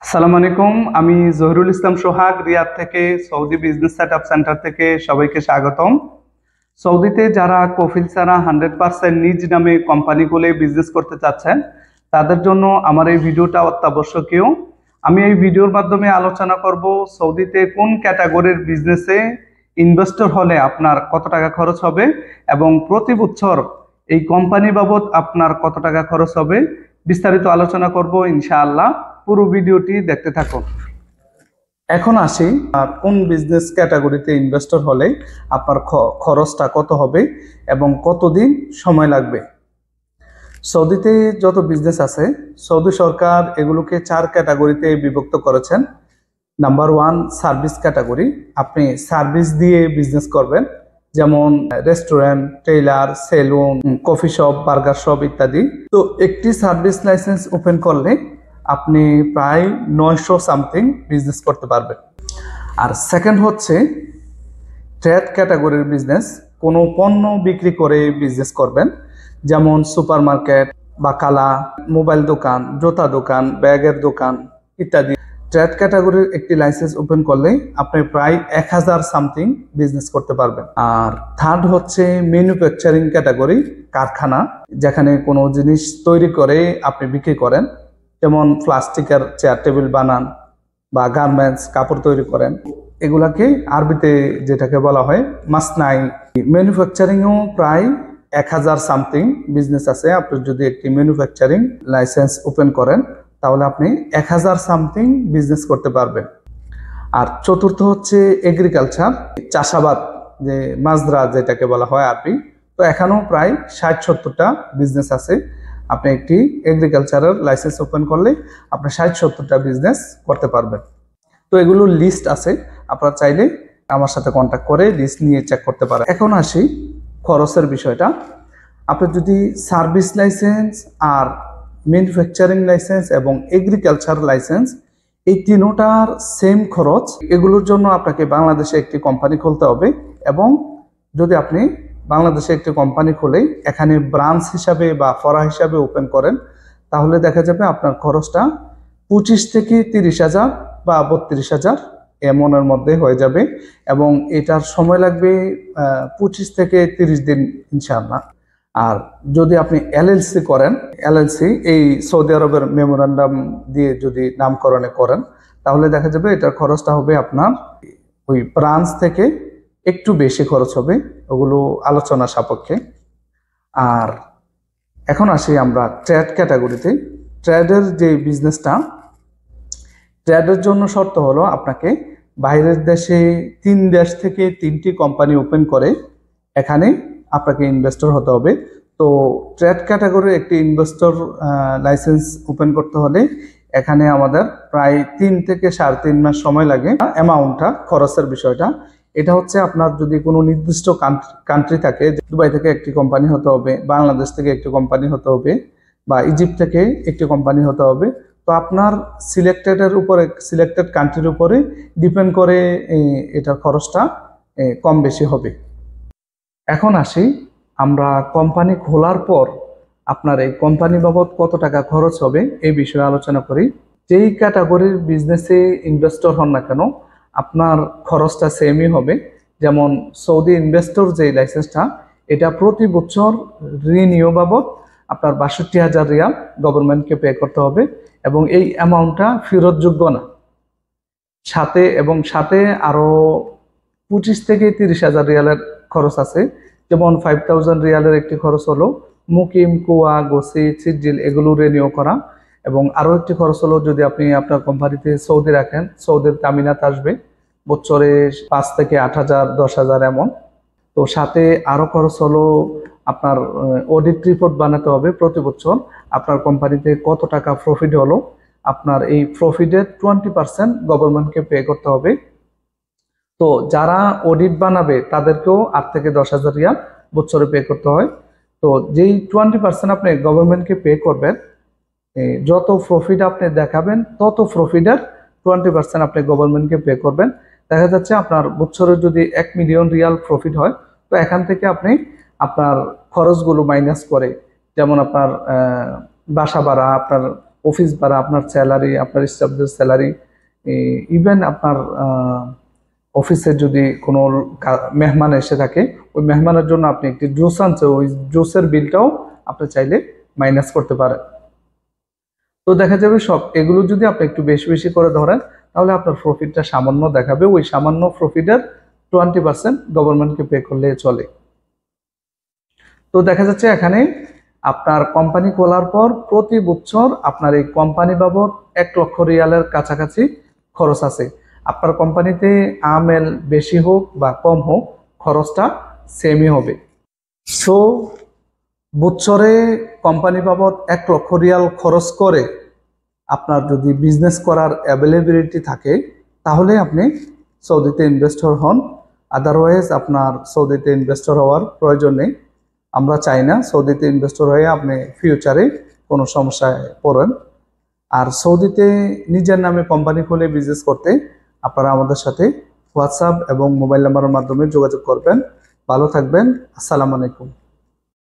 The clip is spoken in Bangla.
আসসালামু আলাইকুম। আমি জহিরুল ইসলাম সোহাগ, রিয়াদ থেকে, সৌদি বিজনেস সেটআপ সেন্টার থেকে সবাইকে স্বাগতম। সৌদিতে যারা কফিল ছাড়া 100% নিজ নামে কোম্পানি খুলে বিজনেস করতে চাচ্ছেন, তাদের জন্য আমার এই ভিডিওটা অত্যাবশ্যকীয়। আমি এই ভিডিওর মাধ্যমে আলোচনা করব সৌদিতে কোন ক্যাটাগরির বিজনেসে ইনভেস্টর হলে আপনার কত টাকা খরচ হবে এবং প্রতি বছর এই কোম্পানি বাবদ আপনার কত টাকা খরচ হবে। বিস্তারিত আলোচনা করব ইনশাআল্লাহ। পুরো ভিডিওটি দেখতে থাকুন। এখন আসি কোন বিজনেস ক্যাটাগরিতে ইনভেস্টর হলে আপনার খরচটা কত হবে এবং কতদিন সময় লাগবে। সৌদিতে যত বিজনেস আছে, সৌদি সরকার এগুলোকে 4 ক্যাটাগরিতে বিভক্ত করেছেন। Number 1 service category. আপনি সার্ভিস দিয়ে বিজনেস করবেন, যেমন restaurant, tailor, salon, coffee shop, burger shop ইত্যাদি। তো একটি সার্ভিস লাইসেন্স ওপেন করলে আপনি প্রায় 900 সামথিং বিজনেস করতে পারবেন। আর সেকেন্ড হচ্ছে ট্রেড ক্যাটাগরির বিজনেস। কোনো পণ্য বিক্রি করে বিজনেস করবেন, যেমন সুপার মার্কেট, বাকালা, মোবাইল দোকান, জুতা দোকান, ব্যাগের দোকান ইত্যাদি। ট্রেড ক্যাটাগরির একটি লাইসেন্স ওপেন করলে আপনি প্রায় 1000 সামথিং বিজনেস করতে পারবেন। আর থার্ড হচ্ছে ম্যানুফ্যাকচারিং ক্যাটাগরি, কারখানা, যেখানে কোনো জিনিস তৈরি করে আপনি বিক্রি করেন, যেমন প্লাস্টিকের চেয়ার টেবিল বানান বা গার্মেন্টস, কাপড় তৈরি করেন। এগুলাকে আরবিতে যেটাকে বলা হয় মাসনাই। ম্যানুফ্যাকচারিংও প্রায় 1000 সামথিং বিজনেস আছে। আপনি যদি একটি ম্যানুফ্যাকচারিং লাইসেন্স ওপেন করেন তাহলে আপনি 1000 সামথিং বিজনেস করতে পারবেন। আর চতুর্থ হচ্ছে এগ্রিকালচার, চাষাবাদ, যে মাজরা যেটাকে বলা হয় আরবি। তো এখানেও প্রায় 60-70টা বিজনেস আছে। আপনি একটি এগ্রিকালচারের লাইসেন্স ওপেন করলে আপনি 60-70টা বিজনেস করতে পারবেন। তো এগুলোর লিস্ট আছে, আপনারা চাইলে আমার সাথে কন্ট্যাক্ট করে লিস্ট নিয়ে চেক করতে পারেন। এখন আসি খরচের বিষয়টা। আপনি যদি সার্ভিস লাইসেন্স আর ম্যানুফ্যাকচারিং লাইসেন্স এবং এগ্রিকালচার লাইসেন্স, এই তিনটার সেম খরচ। এগুলোর জন্য আপনাকে বাংলাদেশে একটি কোম্পানি খুলতে হবে, এবং যদি আপনি বাংলাদেশে একটি কোম্পানি খুলে এখানে ব্রাঞ্চ হিসাবে বা ফরা হিসাবে ওপেন করেন, তাহলে দেখা যাবে আপনার খরচটা 25 থেকে 30,000 বা 32,000 এমনের মধ্যে হয়ে যাবে, এবং এটার সময় লাগবে 25 থেকে 30 দিন ইনশাআল্লাহ। আর যদি আপনি এলএলসি করেন, এলএলসি এই সৌদি আরবের মেমোরান্ডাম দিয়ে যদি নামকরণে করেন, তাহলে দেখা যাবে এটার খরচটা হবে আপনার ওই ব্রাঞ্চ থেকে একটু বেশি খরচ হবে, ওগুলো আলোচনা সাপেক্ষে। আর এখন আসি আমরা ট্রেড ক্যাটাগরিতে। ট্রেডের যে বিজনেসটা, ট্রেডের জন্য শর্ত হলো আপনাকে বাইরের দেশে 3 দেশ থেকে 3টি কোম্পানি ওপেন করে এখানে আপনাকে ইনভেস্টর হতে হবে। তো ট্রেড ক্যাটাগরির একটি ইনভেস্টর লাইসেন্স ওপেন করতে হলে এখানে আমাদের প্রায় 3 থেকে 3.5 মাস সময় লাগে। অ্যামাউন্টটা, খরচের বিষয়টা, এটা হচ্ছে আপনার যদি কোনো নির্দিষ্ট কান্ট্রি থাকে, দুবাই থেকে একটি কোম্পানি হতে হবে, বাংলাদেশ থেকে একটি কোম্পানি হতে হবে, বা ইজিপ্ট থেকে একটি কোম্পানি হতে হবে। তো আপনার সিলেক্টেড কান্ট্রির উপরে ডিপেন্ড করে এটার খরচটা কম বেশি হবে। এখন আসি আমরা কোম্পানি খোলার পর আপনার এই কোম্পানি বাবদ কত টাকা খরচ হবে এই বিষয়ে আলোচনা করি। যেই ক্যাটাগরির বিজনেসে ইনভেস্টর হন না কেন, আপনার খরচটা সেমই হবে। যেমন সৌদি ইনভেস্টর যে লাইসেন্সটা, এটা প্রতি বছর রিনিউ বাবদ আপনার 62,000 রিয়াল গভর্নমেন্টকে পে করতে হবে, এবং এই অ্যামাউন্টটা ফেরতযোগ্য না। সাথে আরো 25 থেকে 30,000 রিয়ালের খরচ আছে। যেমন 5,000 রিয়ালের একটি খরচ হলো মুকিম, কুয়া, গোসি, সিজিল এগুলো রিনিউ করা, এবং আরো একটি খরচ হলো যদি আপনি আপনার কোম্পানিতে সৌদি রাখেন, সৌদির তামিনাত আসবে বছরে 5 থেকে 8,000, 10,000 এমন। তো সাথে আরো খরচ হলো আপনার অডিট রিপোর্ট বানাতে হবে প্রতি বছর, আপনার কোম্পানিতে কত টাকা প্রফিট হলো, আপনার এই প্রফিটের 20% গভর্নমেন্টকে পে করতে হবে। তো যারা অডিট বানাবে তাদেরকেও 8 থেকে 10,000 রিয়াল বছরে পে করতে হয়। তো যেই 20% আপনি গভর্নমেন্টকে পে করবেন, যত প্রফিট আপনি দেখাবেন তত প্রফিটের 20% আপনি গভর্নমেন্টকে পে করবেন। দেখা যাচ্ছে আপনার বছরে যদি 1 মিলিয়ন রিয়াল প্রফিট হয়, তো এখান থেকে আপনি আপনার খরচগুলো মাইনাস করে, যেমন আপনার বাসা ভাড়া, আপনার অফিস ভাড়া, আপনার স্যালারি, আপনার স্টাফদের স্যালারি, ইভেন আপনার অফিসে যদি কোনো মেহমান এসে থাকে, ওই মেহমানের জন্য আপনি একটি জুস আনছে, ওই জুসের বিলটাও আপনি চাইলে মাইনাস করতে পারেন। তো দেখা যাবে সব এগুলো যদি আপনি একটু বেশি বেশি করে ধরেন, তাহলে আপনার প্রফিটটা সামান্য দেখাবে। ওই সামান্য প্রফিটের 20% গভর্নমেন্টকে পে করলে চলে। তো দেখা যাচ্ছে এখানে আপনার কোম্পানি খোলার পর প্রতি বছর আপনার এই কোম্পানি বাবদ 1 লক্ষ রিয়ালের কাছাকাছি খরচ আছে। আপনার কোম্পানিতে আমেল বেশি হোক বা কম হোক, খরচটা সেমই হবে। সো বছরে কোম্পানি বাবদ 1 লক্ষ রিয়াল খরচ করে আপনার যদি বিজনেস করার অ্যাভেলেবিলিটি থাকে, তাহলে আপনি সৌদিতে ইনভেস্টর হন। আদারওয়াইজ আপনার সৌদিতে ইনভেস্টর হওয়ার প্রয়োজন নেই। আমরা চাই না সৌদিতে ইনভেস্টর হয়ে আপনি ফিউচারে কোনো সমস্যায় পড়েন। আর সৌদিতে নিজের নামে কোম্পানি খুলে বিজনেস করতে আপনারা আমাদের সাথে হোয়াটসঅ্যাপ এবং মোবাইল নাম্বারের মাধ্যমে যোগাযোগ করবেন। ভালো থাকবেন। আসসালামু আলাইকুম।